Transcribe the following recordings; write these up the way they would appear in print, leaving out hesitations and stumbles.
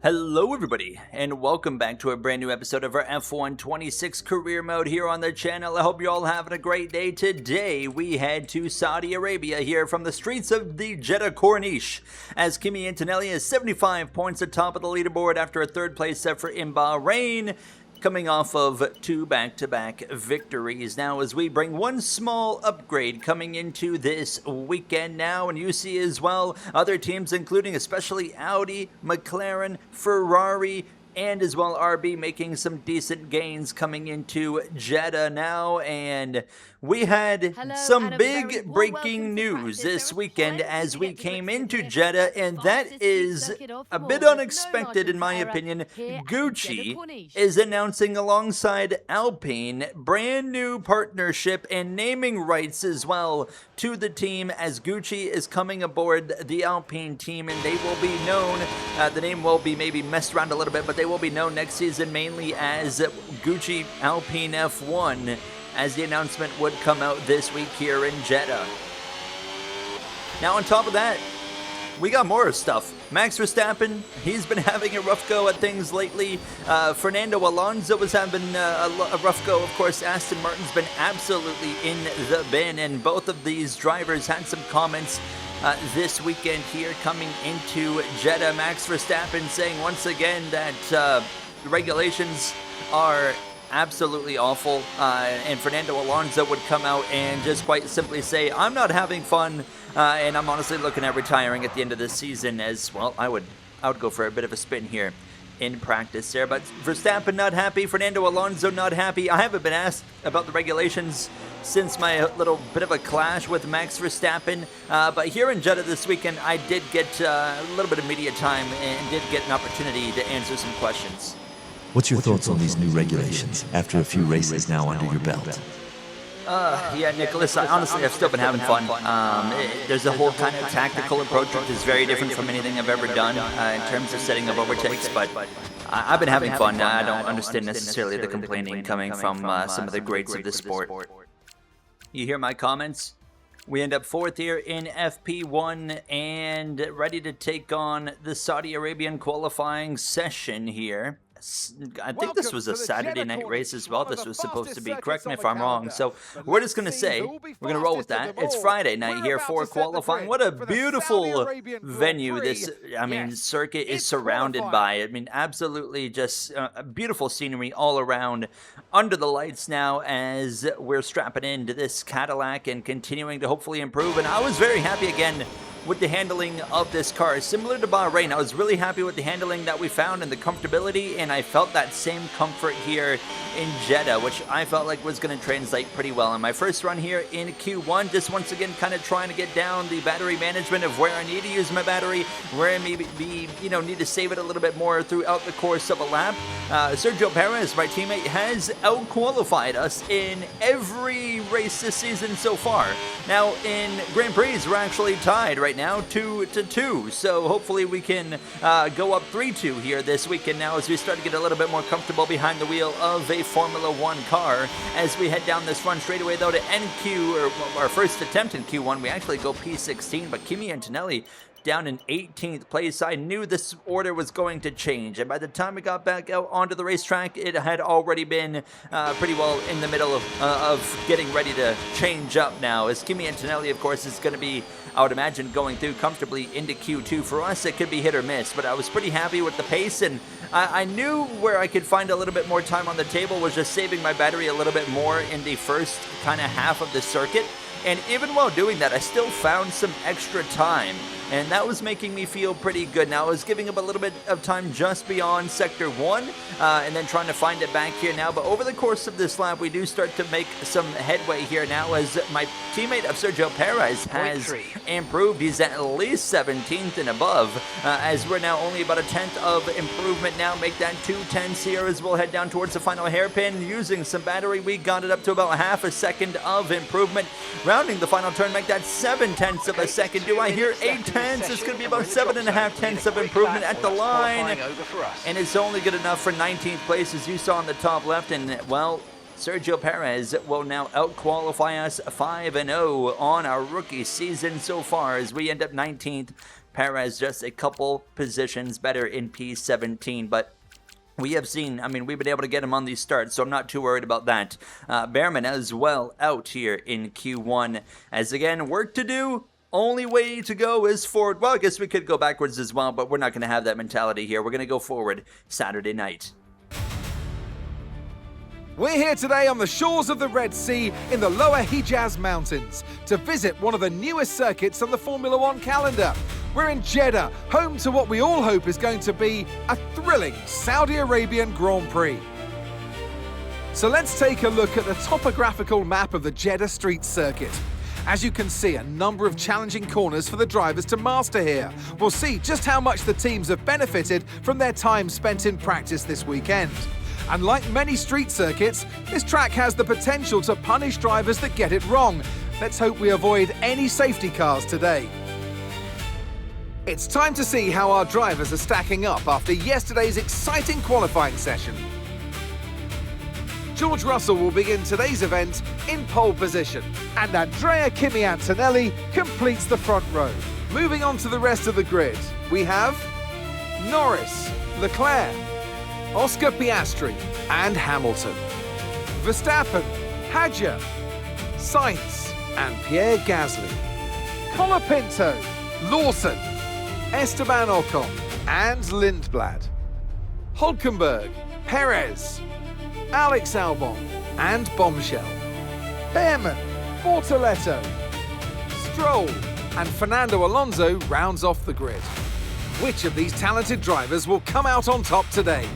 Hello everybody, and welcome back to a brand new episode of our F1 26 career mode here on the channel. I hope you're all having a great day. Today we head to Saudi Arabia here from the streets of the Jeddah Corniche, as Kimi Antonelli is 75 points atop of the leaderboard after a third place effort in Bahrain, coming off of two back-to-back victories. Now, as we bring one small upgrade coming into this weekend now, and you see as well other teams, including especially Audi, McLaren, Ferrari, and as well RB making some decent gains coming into Jeddah now. And we had some big breaking news this weekend as we came into Jeddah, and that is a bit unexpected in my opinion. Gucci is announcing alongside Alpine brand new partnership and naming rights as well to the team, as Gucci is coming aboard the Alpine team, and they will be known, the name will be maybe messed around a little bit, but they will be known next season mainly as Gucci Alpine F1, as the announcement would come out this week here in Jeddah. Now on top of that, we got more stuff. Max Verstappen, he's been having a rough go at things lately. Fernando Alonso was having a rough go. Of course, Aston Martin's been absolutely in the bin, and both of these drivers had some comments this weekend here coming into Jeddah. Max Verstappen saying once again that the regulations are absolutely awful, and Fernando Alonso would come out and just quite simply say, I'm not having fun, and I'm honestly looking at retiring at the end of this season. As well, I would go for a bit of a spin here in practice there. But Verstappen not happy, Fernando Alonso not happy. I haven't been asked about the regulations since my little bit of a clash with Max Verstappen, but here in Jeddah this weekend I did get a little bit of media time and did get an opportunity to answer some questions. What's your thoughts on these new regulations after a few races now under your belt? Yeah, Nicholas, honestly, I've still been having fun. There's a whole kind of tactical approach which is very different from anything I've ever done in terms of setting up overtakes, but I've been having fun. I don't understand necessarily the complaining coming from some of the greats of the sport. You hear my comments? We end up fourth here in FP1 and ready to take on the Saudi Arabian qualifying session here. I think this was a Saturday night race as well. This was supposed to be. Correct me if I'm wrong. So we're just going to say, we're going to roll with that. It's Friday night here for qualifying. What a beautiful venue this, circuit is surrounded by. Absolutely just beautiful scenery all around under the lights now as we're strapping into this Cadillac and continuing to hopefully improve. And I was very happy again with the handling of this car. Similar to Bahrain, I was really happy with the handling that we found and the comfortability, and I felt that same comfort here in Jeddah, which I felt like was going to translate pretty well. In my first run here in Q1, just once again kind of trying to get down the battery management of where I need to use my battery, where I maybe need to save it a little bit more throughout the course of a lap. Sergio Perez, my teammate, has out-qualified us in every race this season so far. Now, in Grand Prix, we're actually tied right now 2-2, so hopefully we can go up 3-2 here this weekend now as we start to get a little bit more comfortable behind the wheel of a Formula 1 car. As we head down this front straightaway though to NQ, or our first attempt in Q1, we actually go P16, but Kimi Antonelli down in 18th place. I knew this order was going to change, and by the time we got back out onto the racetrack, it had already been pretty well in the middle of getting ready to change up now, as Kimi Antonelli, of course, is going to be, I would imagine, going through comfortably into Q2. For us, it could be hit or miss, but I was pretty happy with the pace, and I knew where I could find a little bit more time on the table was just saving my battery a little bit more in the first kind of half of the circuit. And even while doing that, I still found some extra time, and that was making me feel pretty good. Now, I was giving up a little bit of time just beyond Sector 1, and then trying to find it back here now. But over the course of this lap, we do start to make some headway here now, as my teammate of Sergio Perez has improved. He's at least 17th and above, as we're now only about a 10th of improvement now. Make that 2 tenths here as we'll head down towards the final hairpin. Using some battery, we got it up to about half a second of improvement. Rounding the final turn, make that 7 tenths of a second. Do I hear 8 tenths? It's going to be about 7.5 tenths of improvement at the line. And it's only good enough for 19th place, as you saw on the top left. And, well, Sergio Perez will now out-qualify us 5-0 on our rookie season so far, as we end up 19th. Perez just a couple positions better in P17, but we have seen, I mean, we've been able to get him on these starts, so I'm not too worried about that. Behrman as well out here in Q1. As again, work to do. Only way to go is forward. Well, I guess we could go backwards as well, but we're not going to have that mentality here. We're going to go forward Saturday night. We're here today on the shores of the Red Sea in the Lower Hejaz Mountains to visit one of the newest circuits on the Formula One calendar. We're in Jeddah, home to what we all hope is going to be a thrilling Saudi Arabian Grand Prix. So let's take a look at the topographical map of the Jeddah Street Circuit. As you can see, a number of challenging corners for the drivers to master here. We'll see just how much the teams have benefited from their time spent in practice this weekend. And like many street circuits, this track has the potential to punish drivers that get it wrong. Let's hope we avoid any safety cars today. It's time to see how our drivers are stacking up after yesterday's exciting qualifying session. George Russell will begin today's event in pole position, and Andrea Kimi Antonelli completes the front row. Moving on to the rest of the grid, we have Norris, Leclerc, Oscar Piastri and Hamilton, Verstappen, Hadjar, Sainz and Pierre Gasly, Colapinto, Lawson, Esteban Ocon and Lindblad, Hulkenberg, Perez, Alex Albon and Bombshell, Behrman, Bortoletto, Stroll and Fernando Alonso rounds off the grid. Which of these talented drivers will come out on top today?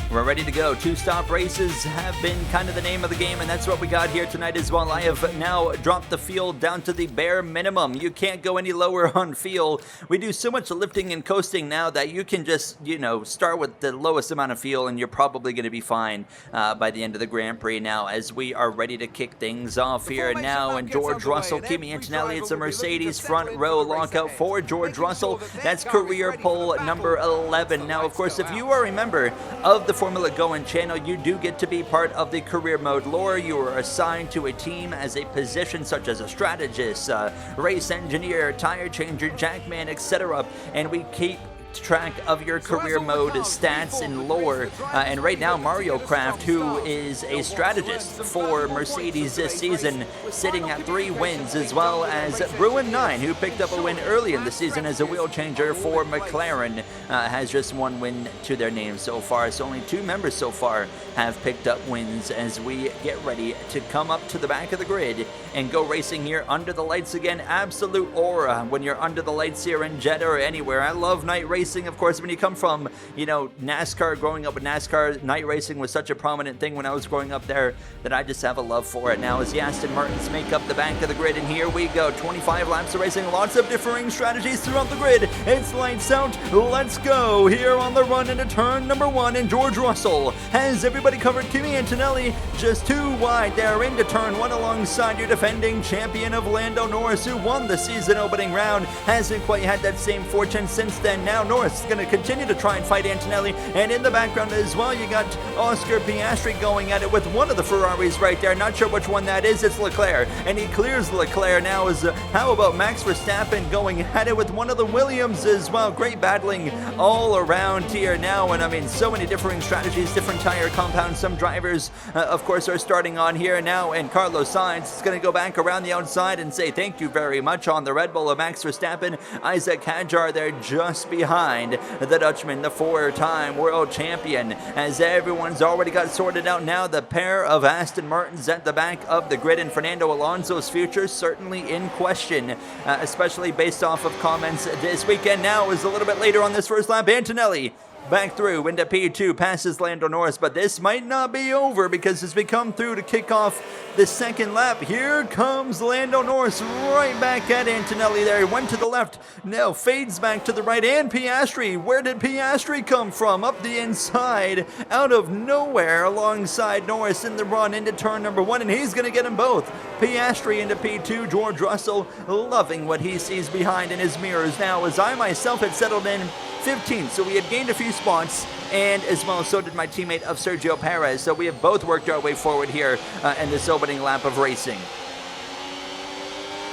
We're ready to go. Two-stop races have been kind of the name of the game, and that's what we got here tonight as well. I have now dropped the fuel down to the bare minimum. You can't go any lower on fuel. We do so much lifting and coasting now that you can just, start with the lowest amount of fuel, and you're probably going to be fine by the end of the Grand Prix now, as we are ready to kick things off here now. And George Russell, Kimi Antonelli, it's a Mercedes front row lockout for George Russell. That's career pole number 11. Now, of course, if you are a member of the Formula Going channel, you do get to be part of the career mode lore. You are assigned to a team as a position such as a strategist, race engineer, tire changer, jackman, etc. And we keep track of your career mode stats and lore, and right now Mario Craft, who is a strategist for Mercedes this season, sitting at 3 wins, as well as Bruin9, who picked up a win early in the season as a wheel changer for McLaren, has just 1 win to their name so far. So only 2 members so far have picked up wins as we get ready to come up to the back of the grid and go racing here under the lights again. Absolute aura when you're under the lights here in Jeddah or anywhere. I love night racing. Of course, when you come from, NASCAR, growing up with NASCAR, night racing was such a prominent thing when I was growing up there that I just have a love for it now as the Aston Martins make up the back of the grid. And here we go, 25 laps of racing, lots of differing strategies throughout the grid. It's lights out, let's go here on the run into turn number 1, and George Russell has everybody covered. Kimi Antonelli just 2 wide there into turn 1 alongside your defending champion of Lando Norris, who won the season opening round. Hasn't quite had that same fortune since then. Now Norris is going to continue to try and fight Antonelli, and in the background as well you got Oscar Piastri going at it with one of the Ferraris right there. Not sure which one that is. It's Leclerc, and he clears Leclerc now. How about Max Verstappen going at it with one of the Williams as well? Great battling all around here now, and I mean so many differing strategies, different tire compounds. Some drivers of course are starting on here now, and Carlos Sainz is going to go back around the outside and say thank you very much on the Red Bull of Max Verstappen. Isaac Hadjar there just behind the Dutchman, the 4-time world champion, as everyone's already got sorted out now. The pair of Aston Martins at the back of the grid, and Fernando Alonso's future certainly in question, especially based off of comments this weekend. Now is a little bit later on this first lap. Antonelli back through into P2, passes Lando Norris, but this might not be over, because as we come through to kick off the second lap, here comes Lando Norris right back at Antonelli there. He went to the left, now fades back to the right, and Piastri. Where did Piastri come from? Up the inside, out of nowhere, alongside Norris in the run into turn number 1, and he's going to get them both. Piastri into P2, George Russell loving what he sees behind in his mirrors now, as I myself had settled in 15th, so we had gained a few spots, and as well so did my teammate of Sergio Perez, so we have both worked our way forward here in this opening lap of racing.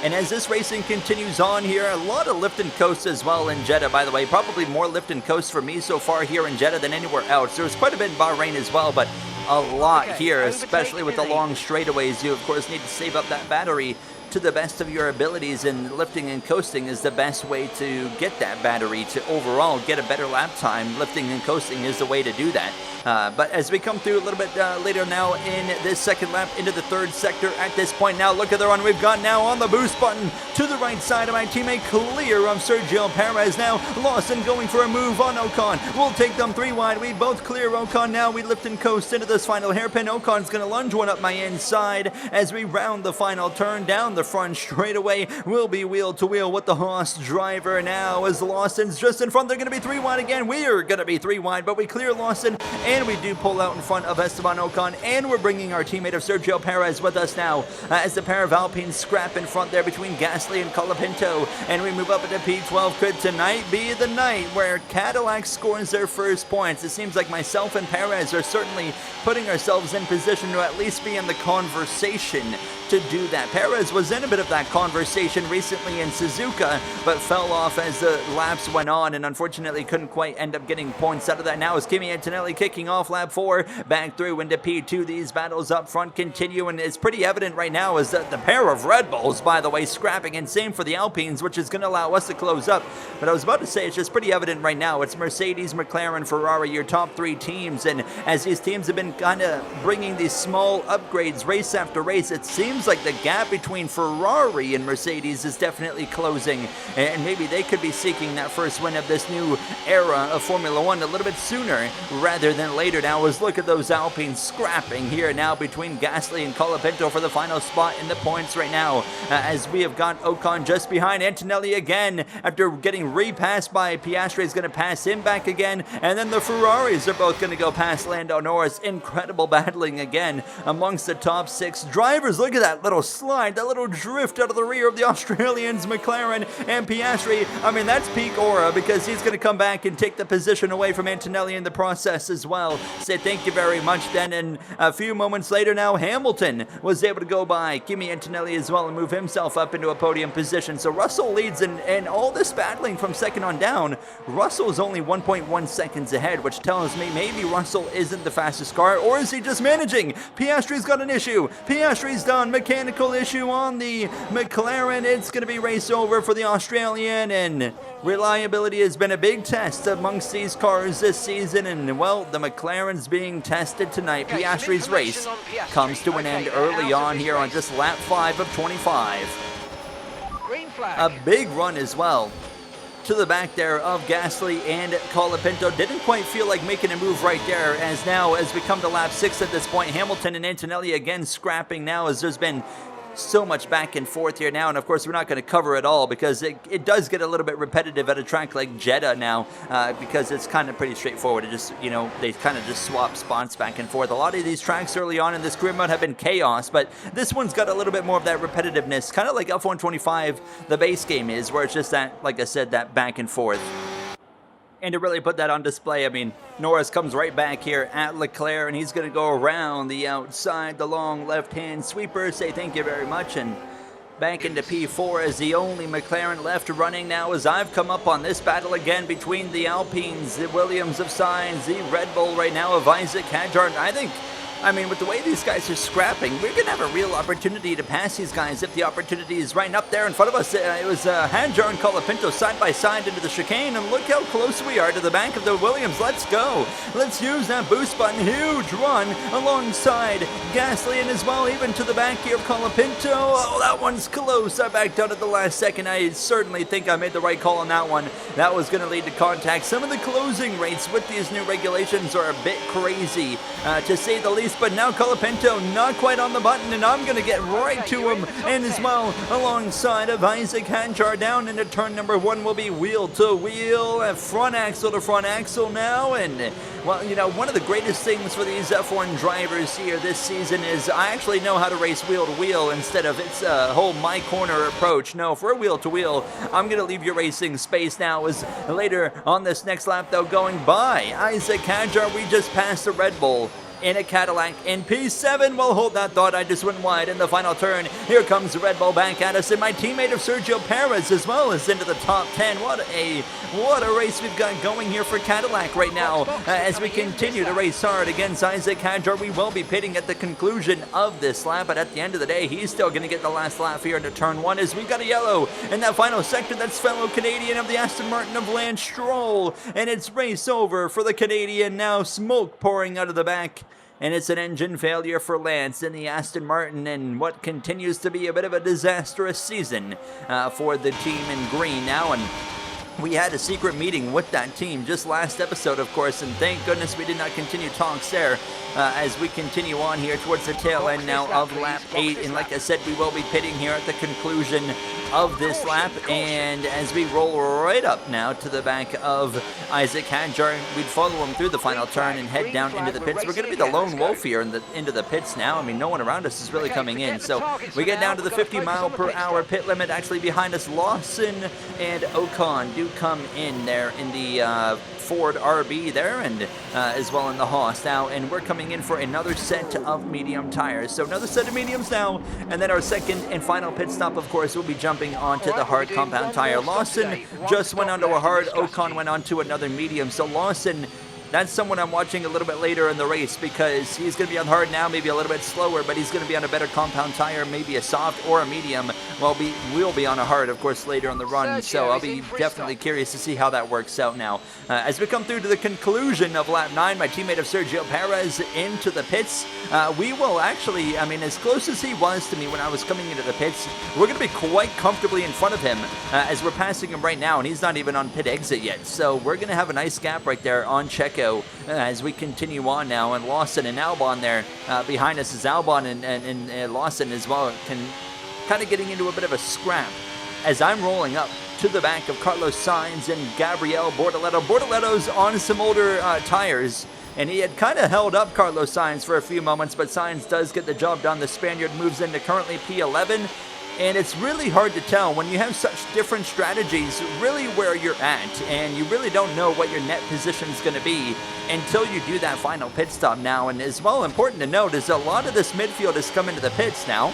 And as this racing continues on here, a lot of lift and coast as well in Jeddah, by the way. Probably more lift and coast for me so far here in Jeddah than anywhere else. There's quite a bit in Bahrain as well, but a lot here, especially with the long straightaways. You, of course, need to save up that battery to the best of your abilities, and lifting and coasting is the best way to get that battery to overall get a better lap time. Lifting and coasting is the way to do that. But as we come through a little bit later now in this second lap into the third sector at this point now, look at the run we've got now on the boost button to the right side of my teammate, clear of Sergio Perez now. Lawson going for a move on Ocon. We'll take them 3 wide. We both clear Ocon now. We lift and coast into this final hairpin. Ocon's going to lunge one up my inside as we round the final turn down the front straightaway. We'll be wheel to wheel with the Haas driver now as Lawson's just in front. They're going to be 3 wide again. We are going to be 3 wide, but we clear Lawson and we do pull out in front of Esteban Ocon, and we're bringing our teammate of Sergio Perez with us now as the pair of Alpines scrap in front there between Gasly and Colapinto, and we move up into P12. Could tonight be the night where Cadillac scores their first points? It seems like myself and Perez are certainly putting ourselves in position to at least be in the conversation to do that. Perez was in a bit of that conversation recently in Suzuka, but fell off as the laps went on and unfortunately couldn't quite end up getting points out of that. Now is Kimi Antonelli kicking off lap 4, back through into P2. These battles up front continue, and it's pretty evident right now is that the pair of Red Bulls, by the way, scrapping, and same for the Alpines, which is going to allow us to close up. But I was about to say, it's just pretty evident right now. It's Mercedes, McLaren, Ferrari, your top 3 teams, and as these teams have been kind of bringing these small upgrades race after race, it seems like the gap between Ferrari and Mercedes is definitely closing, and maybe they could be seeking that first win of this new era of Formula One a little bit sooner rather than later. Now as look at those Alpines scrapping here now between Gasly and Colapinto for the final spot in the points right now, as we have got Ocon just behind Antonelli again after getting repassed by Piastri. Is going to pass him back again, and then the Ferraris are both going to go past Lando Norris. Incredible battling again amongst the top 6 drivers. Look at that little slide, that little drift out of the rear of the Australians, McLaren and Piastri. I mean, that's peak aura, because he's going to come back and take the position away from Antonelli in the process as well. Say thank you very much then, and a few moments later now, Hamilton was able to go by Kimi Antonelli as well and move himself up into a podium position. So Russell leads, and all this battling from second on down, Russell is only 1.1 seconds ahead, which tells me maybe Russell isn't the fastest car, or is he just managing? Piastri's got an issue. Piastri's done. Mechanical issue on the McLaren. It's going to be race over for the Australian, and reliability has been a big test amongst these cars this season, and well, the McLaren's being tested tonight. Piastri's race comes to an end early on here on just lap 5 of 25. A big run as well to the back there of Gasly and Colapinto. Didn't quite feel like making a move right there, as now as we come to lap 6 at this point, Hamilton and Antonelli again scrapping now, as there's been so much back and forth here now, and of course we're not going to cover it all because it does get a little bit repetitive at a track like Jeddah now, because it's kind of pretty straightforward. It just, you know, they kind of just swap spots back and forth. A lot of these tracks early on in this career mode have been chaos, but this one's got a little bit more of that repetitiveness, kind of like F125 the base game is, where it's just that, like I said, that back and forth. And to really put that on display, I mean, Norris comes right back here at Leclerc, and he's going to go around the outside, the long left-hand sweeper, say thank you very much, and back into P4 as the only McLaren left running now, as I've come up on this battle again between the Alpines, the Williams of Sainz, the Red Bull right now of Isaac Hadjar. I mean, with the way these guys are scrapping, we're going to have a real opportunity to pass these guys if the opportunity is right up there in front of us. It was Hadjar and Colapinto side by side into the chicane, and look how close we are to the back of the Williams. Let's go. Let's use that boost button. Huge run alongside Gasly, and as well even to the back here of Colapinto. Oh, that one's close. I backed out at the last second. I certainly think I made the right call on that one. That was going to lead to contact. Some of the closing rates with these new regulations are a bit crazy, to say the least. But now Colapinto not quite on the button, and I'm going to get right to him, and as well alongside of Isaac Hadjar down into turn number 1 will be wheel to wheel, front axle to front axle now. And well, you know, one of the greatest things for these F1 drivers here this season is I actually know how to race wheel to wheel instead of it's a whole my corner approach. No, for a wheel to wheel, I'm going to leave you racing space now, as later on this next lap though, going by Isaac Hadjar, we just passed the Red Bull. in a Cadillac in P7. Well, hold that thought. I just went wide in the final turn. Here comes Red Bull back at us, and my teammate of Sergio Perez as well is into the top 10. What a race we've got going here for Cadillac right now. As we continue to race hard against Isaac Hadjar, we will be pitting at the conclusion of this lap, but at the end of the day, he's still going to get the last lap here into turn 1 as we got a yellow in that final sector. That's fellow Canadian of the Aston Martin of Lance Stroll, and it's race over for the Canadian now. Smoke pouring out of the back, and it's an engine failure for Lance in the Aston Martin, and what continues to be a bit of a disastrous season for the team in green now. And we had a secret meeting with that team just last episode, of course, and thank goodness we did not continue talks there as we continue on here towards the tail end now of lap 8. And like I said, we will be pitting here at the conclusion of this lap, and as we roll right up now to the back of Isaac Hadjar, we'd follow him through the final turn and head down into the pits. We're going to be the lone wolf here into the pits now. I mean, no one around us is really coming in, so we get down to the 50-mile-per-hour pit limit. Actually, behind us, Lawson and Ocon do come in there in the Ford RB there, and as well in the Haas now, and we're coming in for another set of medium tires. So another set of mediums now, and then our second and final pit stop, of course, will be jumping onto the hard compound tire. Lawson just went onto a hard, Ocon went onto another medium. So Lawson, that's someone I'm watching a little bit later in the race because he's going to be on hard now, maybe a little bit slower, but he's going to be on a better compound tire, maybe a soft or a medium. Well, we'll be on a hard, of course, later on the run, so I'll be definitely curious to see how that works out now. As we come through to the conclusion of lap 9, my teammate of Sergio Perez into the pits. We will actually, I mean, as close as he was to me when I was coming into the pits, we're going to be quite comfortably in front of him as we're passing him right now, and he's not even on pit exit yet. So we're going to have a nice gap right there on Checo as we continue on now, and Lawson and Albon there behind us is Albon and Lawson as well, kind of getting into a bit of a scrap as I'm rolling up to the back of Carlos Sainz and Gabriel Bortoleto. Bortoletto's on some older tires, and he had kind of held up Carlos Sainz for a few moments, but Sainz does get the job done. The Spaniard moves into currently P11, and it's really hard to tell when you have such different strategies really where you're at, and you really don't know what your net position is going to be until you do that final pit stop now. And as well, important to note is a lot of this midfield has come into the pits now.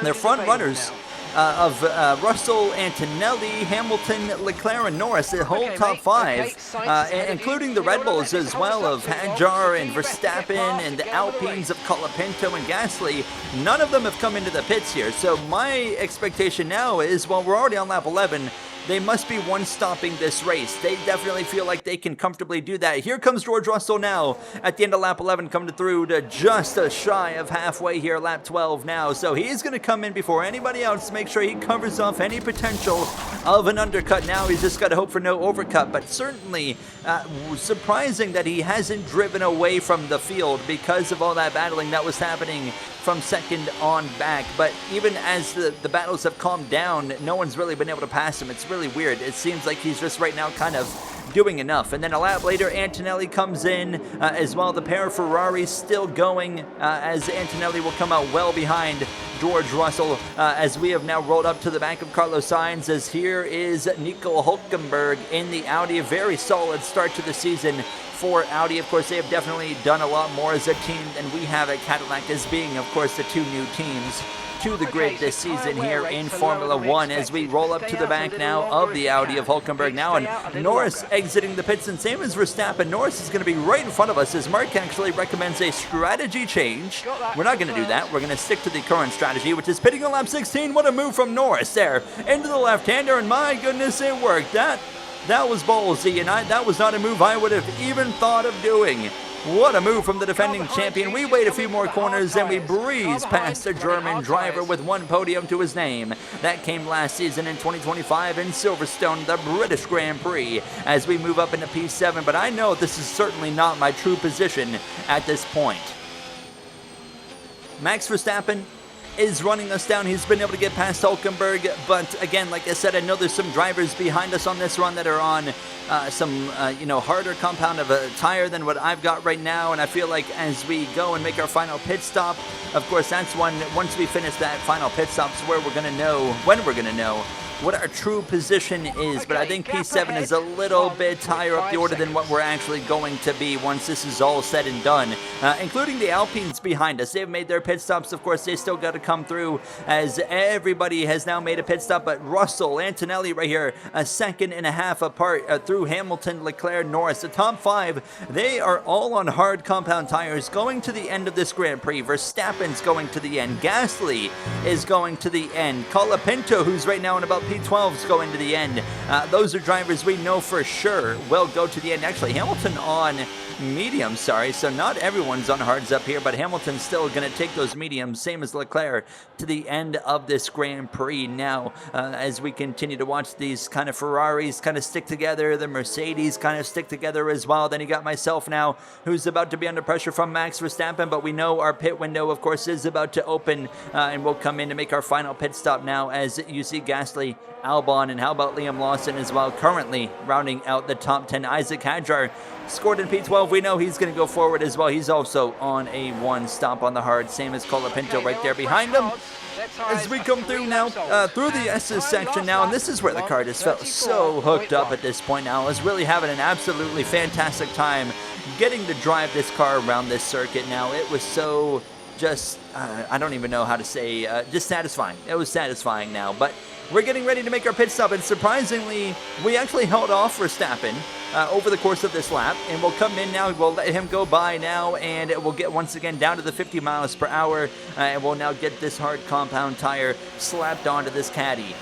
They're front runners of Russell, Antonelli, Hamilton, Leclerc, and Norris, the whole top 5, including the Red Bulls as well of Hadjar and Verstappen and the Alpines of Colapinto and Gasly. None of them have come into the pits here. So my expectation now is, well, we're already on lap 11. They must be one-stopping this race. They definitely feel like they can comfortably do that. Here comes George Russell now at the end of lap 11, coming through to just a shy of halfway here, lap 12 now. So he's going to come in before anybody else to make sure he covers off any potential of an undercut. Now he's just got to hope for no overcut, but certainly surprising that he hasn't driven away from the field because of all that battling that was happening from second on back. But even as the battles have calmed down, no one's really been able to pass him. It's really weird. It seems like he's just right now kind of doing enough. And then a lap later, Antonelli comes in as well. The pair of Ferraris still going as Antonelli will come out well behind George Russell as we have now rolled up to the back of Carlos Sainz, as here is Nico Hülkenberg in the Audi. A very solid start to the season for Audi. Of course, they have definitely done a lot more as a team than we have at Cadillac, as being, of course, the two new teams to the grid this season here in Formula 1 as we roll up to the back now of the Audi of Hülkenberg now, and Norris exiting the pits, and same as Verstappen, Norris is going to be right in front of us as Mark actually recommends a strategy change. We're not going to do that. We're going to stick to the current strategy, which is pitting on lap 16. What a move from Norris there into the left-hander, and my goodness, it worked. That was ballsy, and that was not a move I would have even thought of doing. What a move from the defending champion. We wait a few more corners and we breeze past a German driver with one podium to his name. That came last season in 2025 in Silverstone, the British Grand Prix, as we move up into P7. But I know this is certainly not my true position at this point. Max Verstappen is running us down. He's been able to get past Hülkenberg, but again, like I said, I know there's some drivers behind us on this run that are on some harder compound of a tire than what I've got right now, and I feel like as we go and make our final pit stop, of course, that's once we finish that final pit stop is where we're going to know, when we're going to know what our true position is, but I think P7 is a little bit higher up the order than what we're actually going to be once this is all said and done, including the Alpines behind us. They've made their pit stops. Of course, they still got to come through as everybody has now made a pit stop, but Russell, Antonelli right here, a second and a half apart through Hamilton, Leclerc, Norris. The top 5, they are all on hard compound tires going to the end of this Grand Prix. Verstappen's going to the end. Gasly is going to the end. Colapinto, who's right now in about P12, is going to the end. Those are drivers we know for sure will go to the end. Actually, Hamilton on medium, so not everyone's on hards up here, but Hamilton's still going to take those mediums, same as Leclerc, to the end of this Grand Prix. Now, as we continue to watch these kind of Ferraris kind of stick together, the Mercedes kind of stick together as well. Then you got myself now, who's about to be under pressure from Max Verstappen, but we know our pit window, of course, is about to open, and we'll come in to make our final pit stop now as you see Gasly, Albon, and how about Liam Lawson as well, currently rounding out the top 10. Isaac Hadjar scored in P12. We know he's going to go forward as well. He's also on a 1 stop on the hard, same as Colapinto right there behind him. As we come through now, through the S's section now, and this is where the car just felt so hooked up at this point now. I was really having an absolutely fantastic time getting to drive this car around this circuit now. It was so just, I don't even know how to say, just satisfying. It was satisfying now, but we're getting ready to make our pit stop, and surprisingly, we actually held off Verstappen over the course of this lap, and we'll come in now, we'll let him go by now, and we'll get once again down to the 50 miles per hour, and we'll now get this hard compound tire slapped onto this caddy.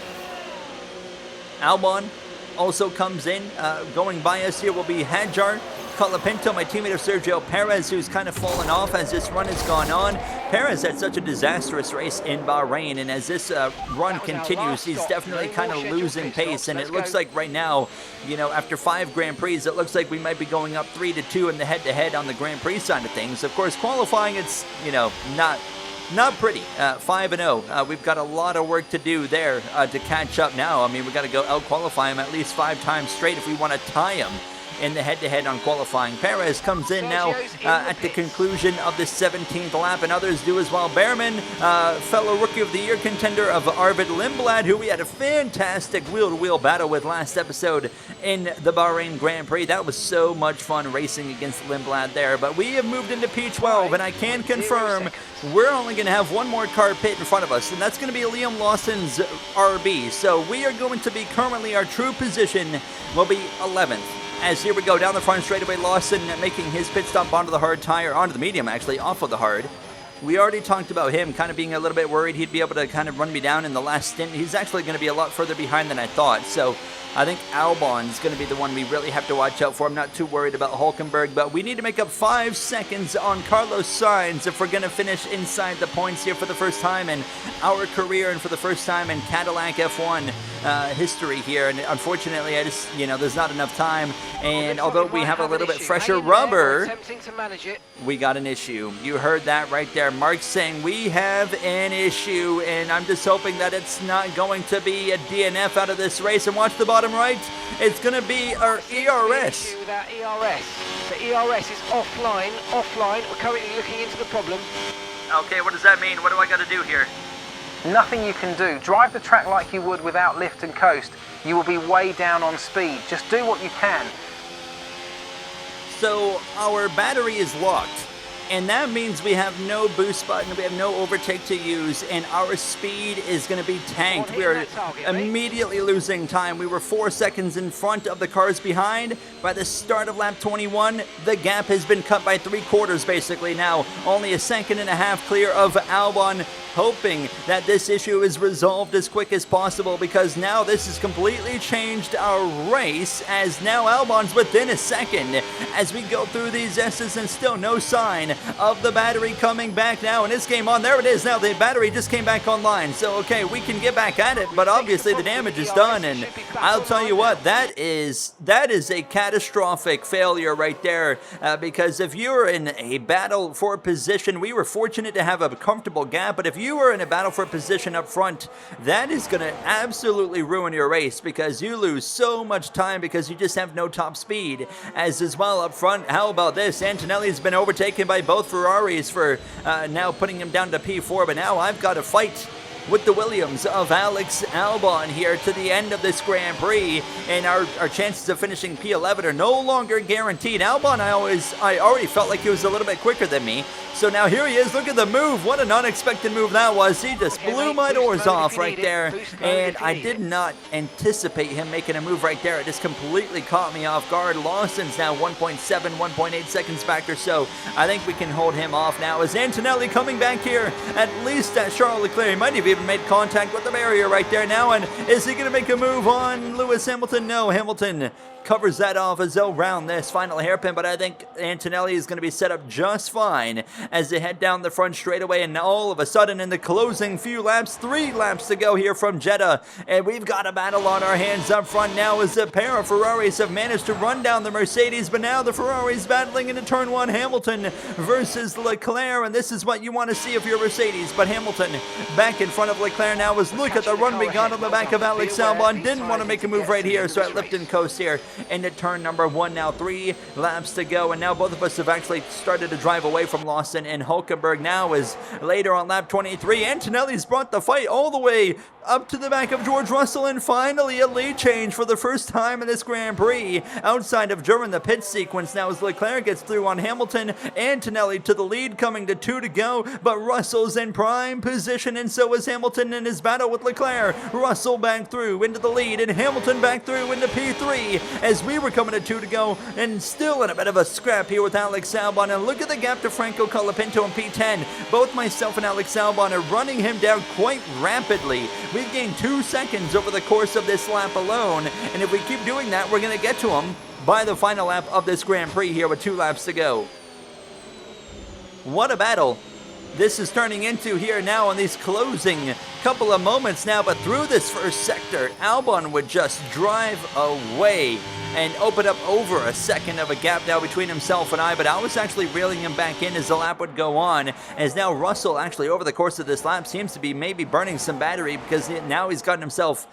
Albon also comes in, going by us here will be Hadjar, Colapinto, my teammate of Sergio Perez, who's kind of fallen off as this run has gone on. Perez had such a disastrous race in Bahrain, and as this run continues, he's definitely kind of losing pace, and it looks like right now, you know, after 5 Grand Prix, it looks like we might be going up 3-2 in the head-to-head on the Grand Prix side of things. Of course, qualifying, it's, you know, not pretty. 5-0. We've got a lot of work to do there to catch up now. I mean, we've got to go out-qualify him at least 5 times straight if we want to tie him in the head-to-head on qualifying. Perez comes in now at the conclusion of the 17th lap, and others do as well. Behrman, fellow Rookie of the Year contender of Arvid Lindblad, who we had a fantastic wheel-to-wheel battle with last episode in the Bahrain Grand Prix. That was so much fun racing against Lindblad there, but we have moved into P12, and I can confirm we're only going to have one more car pit in front of us, and that's going to be Liam Lawson's RB. So we are going to be currently, our true position will be 11th. As here we go down the front straightaway, Lawson making his pit stop onto the hard tire, onto the medium actually, off of the hard. We already talked about him kind of being a little bit worried he'd be able to kind of run me down in the last stint. He's actually going to be a lot further behind than I thought, so I think Albon's going to be the one we really have to watch out for. I'm not too worried about Hulkenberg, but we need to make up 5 seconds on Carlos Sainz if we're going to finish inside the points here for the first time in our career and for the first time in Cadillac F1 history here. And unfortunately, I just, you know, there's not enough time. And although we have a little bit fresher rubber, we got an issue. You heard that right there. Mark saying we have an issue, and I'm just hoping that it's not going to be a DNF out of this race. And watch the bottom right. It's going to be our ERS. The ERS is offline. We're currently looking into the problem. Okay, what does that mean? What do I got to do here? Nothing you can do. Drive the track like you would without lift and coast. You will be way down on speed. Just do what you can. So our battery is locked, and that means we have no boost button, we have no overtake to use, and our speed is going to be tanked. We are immediately losing time. We were 4 seconds in front of the cars behind. By the start of lap 21, the gap has been cut by 3/4 basically now. Only a second and a half clear of Albon, hoping that this issue is resolved as quick as possible, because now this has completely changed our race, as now Albon's within a second as we go through these S's, and still no sign of the battery coming back now. And it's game on. There it is now. The battery just came back online. So, okay, we can get back at it, but obviously the damage is done. And I'll tell you what, that is a catastrophic failure right there, because if you're in a battle for position, we were fortunate to have a comfortable gap, but if you are in a battle for position up front, that is going to absolutely ruin your race, because you lose so much time because you just have no top speed. As well up front, how about this? Antonelli's been overtaken by both Ferraris for now putting him down to P4, but now I've got to fight with the Williams of Alex Albon here to the end of this Grand Prix, and our chances of finishing P11 are no longer guaranteed. Albon, I already felt like he was a little bit quicker than me, so now here he is. Look at the move. What an unexpected move that was. He just blew my doors off right there, and I did not anticipate him making a move right there. It just completely caught me off guard. Lawson's now 1.7, 1.8 seconds back or so. I think we can hold him off now as Antonelli coming back here, at least at Charles Leclerc. He might have even made contact with the barrier right there now, and is he going to make a move on Lewis Hamilton? No, Hamilton covers that off as they'll round this final hairpin, but I think Antonelli is going to be set up just fine as they head down the front straightaway, and all of a sudden in the closing few laps, 3 laps to go here from Jeddah, and we've got a battle on our hands up front now as a pair of Ferraris have managed to run down the Mercedes, but now the Ferraris battling into turn 1, Hamilton versus Leclerc, and this is what you want to see if you're Mercedes, but Hamilton back in front of Leclerc now as look at the run we got on the back of Alex Albon. Didn't want to make a move right here, so I lift and coast here into turn number 1 now. 3 laps to go, and now both of us have actually started to drive away from Lawson, and Hulkenberg now is later on lap 23. Antonelli's brought the fight all the way up to the back of George Russell, and finally a lead change for the first time in this Grand Prix outside of during the pit sequence now as Leclerc gets through on Hamilton. Antonelli to the lead, coming to 2 to go, but Russell's in prime position, and so is Hamilton in his battle with Leclerc. Russell back through into the lead, and Hamilton back through into P3 as we were coming to 2 to go, and still in a bit of a scrap here with Alex Albon. And look at the gap to Franco Colapinto in P10. Both myself and Alex Albon are running him down quite rapidly. We've gained 2 seconds over the course of this lap alone, and if we keep doing that, we're going to get to him by the final lap of this Grand Prix here with 2 laps to go. What a battle this is turning into here now in these closing couple of moments now, but through this first sector, Albon would just drive away and open up over a second of a gap now between himself and I, but I was actually reeling him back in as the lap would go on, as now Russell actually over the course of this lap seems to be maybe burning some battery, because now he's gotten himself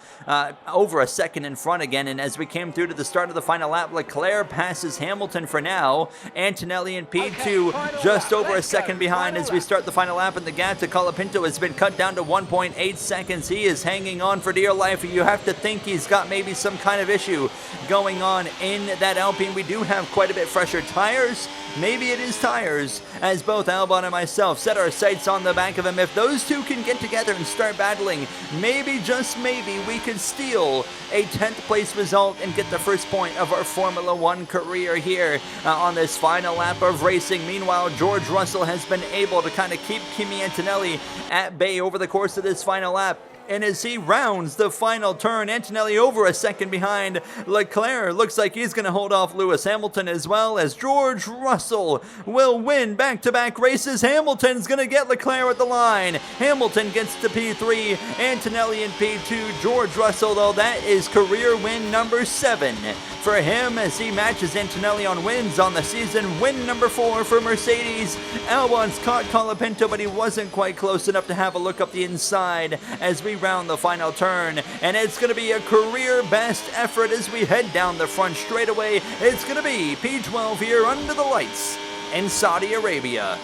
over a second in front again. And as we came through to the start of the final lap, Leclerc passes Hamilton for now. Antonelli in P2 just over a second behind as we start the final lap, and the gap to Colapinto has been cut down to 1.8 seconds. He is hanging on for dear life. You have to think he's got maybe some kind of issue going on in that Alpine. We do have quite a bit fresher tires. Maybe it is tires, as both Albon and myself set our sights on the back of him. If those two can get together and start battling, maybe, just maybe, we could steal a 10th place result and get the first point of our Formula One career here on this final lap of racing. Meanwhile, George Russell has been able to kind of keep Kimi Antonelli at bay over the course of this final lap. And as he rounds the final turn, Antonelli over a second behind Leclerc. Looks like he's going to hold off Lewis Hamilton, as well as George Russell will win back-to-back races. Hamilton's going to get Leclerc at the line. Hamilton gets to P3, Antonelli in P2. George Russell, though, that is career win number 7 for him as he matches Antonelli on wins on the season. Win number 4 for Mercedes. Albon's caught Colapinto, but he wasn't quite close enough to have a look up the inside as we round the final turn, and it's going to be a career best effort as we head down the front straightaway. It's going to be P12 here under the lights in Saudi Arabia.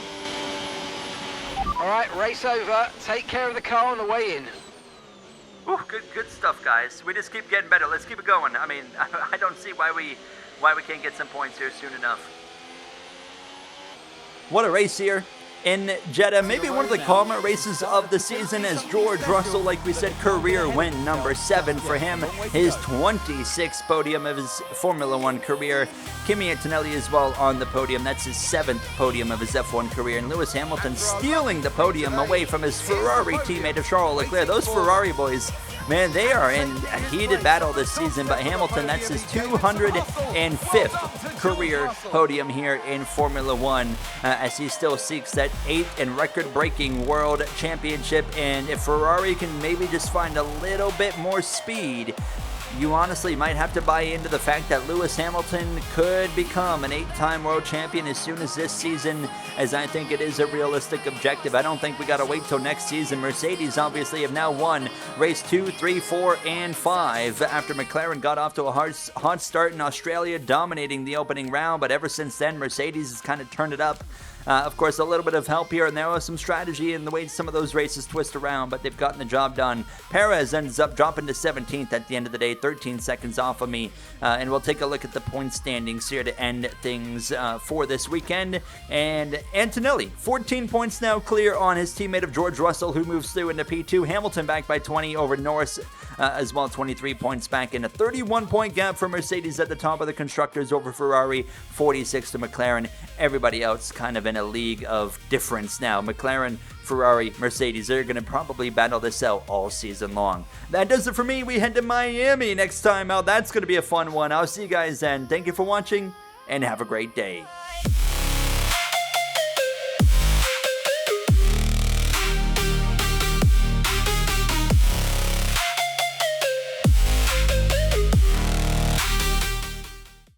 All right, race over. Take care of the car on the way in. Ooh, good stuff, guys. We just keep getting better. Let's keep it going. I mean, I don't see why we can't get some points here soon enough. What a race here in Jeddah. Maybe one of the calmer races of the season, as George Russell, like we said, career win number 7 for him. His 26th podium of his Formula One career. Kimi Antonelli as well on the podium. That's his 7th podium of his F1 career. And Lewis Hamilton stealing the podium away from his Ferrari teammate of Charles Leclerc. Those Ferrari boys, man, they are in a heated battle this season, but Hamilton, that's his 205th career podium here in Formula One, as he still seeks that 8th and record-breaking world championship. And if Ferrari can maybe just find a little bit more speed, you honestly might have to buy into the fact that Lewis Hamilton could become an 8-time world champion as soon as this season, as I think it is a realistic objective. I don't think we got to wait till next season. Mercedes obviously have now won race 2, 3, 4, and 5 after McLaren got off to a hot start in Australia, dominating the opening round, but ever since then, Mercedes has kind of turned it up Of course, a little bit of help here and there was some strategy in the way some of those races twist around, but they've gotten the job done. Perez ends up dropping to 17th at the end of the day, 13 seconds off of me. And we'll take a look at the point standings here to end things for this weekend. And Antonelli, 14 points now clear on his teammate of George Russell, who moves through into P2. Hamilton back by 20 over Norris as well, 23 points back, in a 31-point gap for Mercedes at the top of the constructors over Ferrari, 46 to McLaren. Everybody else kind of in a league of difference now. McLaren, Ferrari, Mercedes, they're going to probably battle this out all season long. That does it for me. We head to Miami next time out. That's going to be a fun one. I'll see you guys then. Thank you for watching, and have a great day.